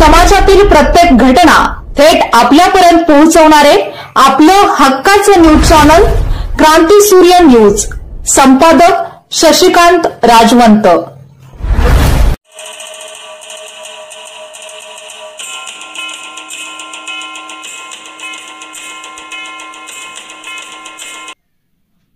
समाजातील प्रत्येक घटना थेट आपल्यापर्यंत पोहोचवणारे आपलं हक्काचं न्यूज चॅनल क्रांती सूर्य न्यूज। संपादक शशिकांत राजवंत।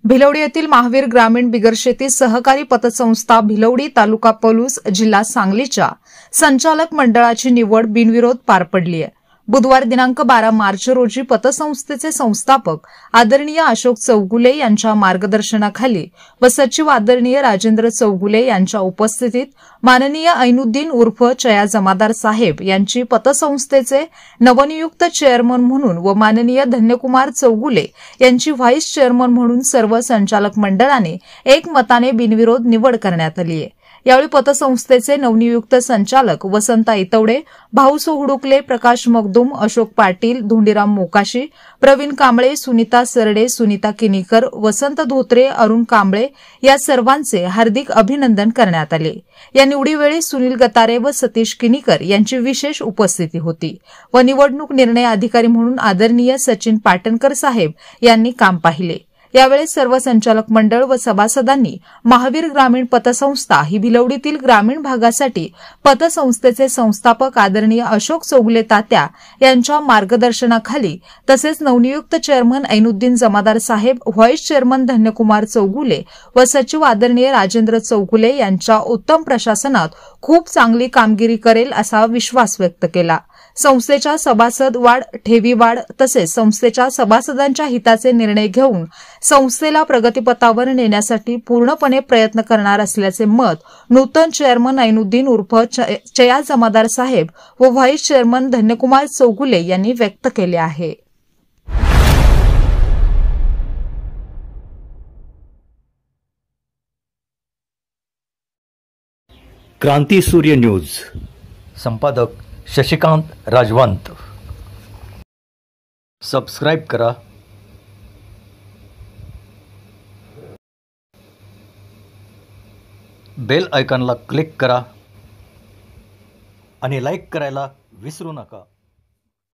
भिलवडी येथील महावीर ग्रामीण बिगर शेती सहकारी पतसंस्था भिलवडी तालुका पलूस जिल्हा सांगलीच्या संचालक मंडळाची निवड बिनविरोध पार पडली आहे। बुधवार दिनांक 12 मार्च रोजी पतसंस्थेचे संस्थापक आदरणीय अशोक चौगुले यांच्या मार्गदर्शनाखाली व सचिव आदरणीय राजेंद्र चौगुले यांच्या उपस्थितीत माननीय ऐनुद्दीन उर्फ चया जमादार साहेब यांची पतसंस्थेचे नवनियुक्त चेअरमन म्हणून व माननीय धन्यकुमार चौगुले यांची व्हाईस चेअरमन म्हणून सर्व संचालक मंडळाने एकमताने बिनविरोध निवड करण्यात आली आहे। यावेळी पतसंस्थेचे नवनियुक्त संचालक वसंत इतवडे, भाऊसो हुडुकले, प्रकाश मगदूम, अशोक पाटील, धोंडीराम मोकाशी, प्रवीण कांबळे, सुनीता सरडे, सुनीता किनीकर, वसंत धोत्रे, अरुण कांबळे या सर्वांचे हार्दिक अभिनंदन करण्यात आले। या निवडीवेळी सुनील गतारे व सतीश किनीकर यांची विशेष उपस्थिती होती व निवडणूक निर्णय अधिकारी म्हणून आदरणीय सचिन पाटणकर साहेब यांनी काम पाहिले। यावेळी सर्व संचालक मंडळ व सभासदांनी महावीर ग्रामीण पतसंस्था ही भिलवडीतील ग्रामीण भागासाठी पतसंस्थेचे संस्थापक आदरणीय अशोक चौगुले तात्या यांच्या मार्गदर्शनाखाली तसेच नवनियुक्त चेअरमन ऐनुद्दीन जमादार साहेब, व्हाईस चेअरमन धन्यकुमार चौगुले व सचिव आदरणीय राजेंद्र चौगुले यांच्या उत्तम प्रशासनात खूप चांगली कामगिरी करेल असा विश्वास व्यक्त केला। संस्थेच्या सभासद वाढ, ठेवी वाढ तसेच संस्थेच्या सभासदांच्या हिताचे निर्णय घेऊन संस्थेला प्रगतीपथावर नेण्यासाठी पूर्णपणे प्रयत्न करणार असल्याचे मत नूतन चेअरमन ऐनुद्दीन उर्फ चया जमादार साहेब व व्हाईस चेअरमन धन्यकुमार चौगुले यांनी व्यक्त केले आहे। क्रांती सूर्य न्यूज। संपादक शशिकांत राजवंत। सबस्क्राइब करा, बेल आयकॉनला क्लिक करा आणि लाईक करायला विसरू नका।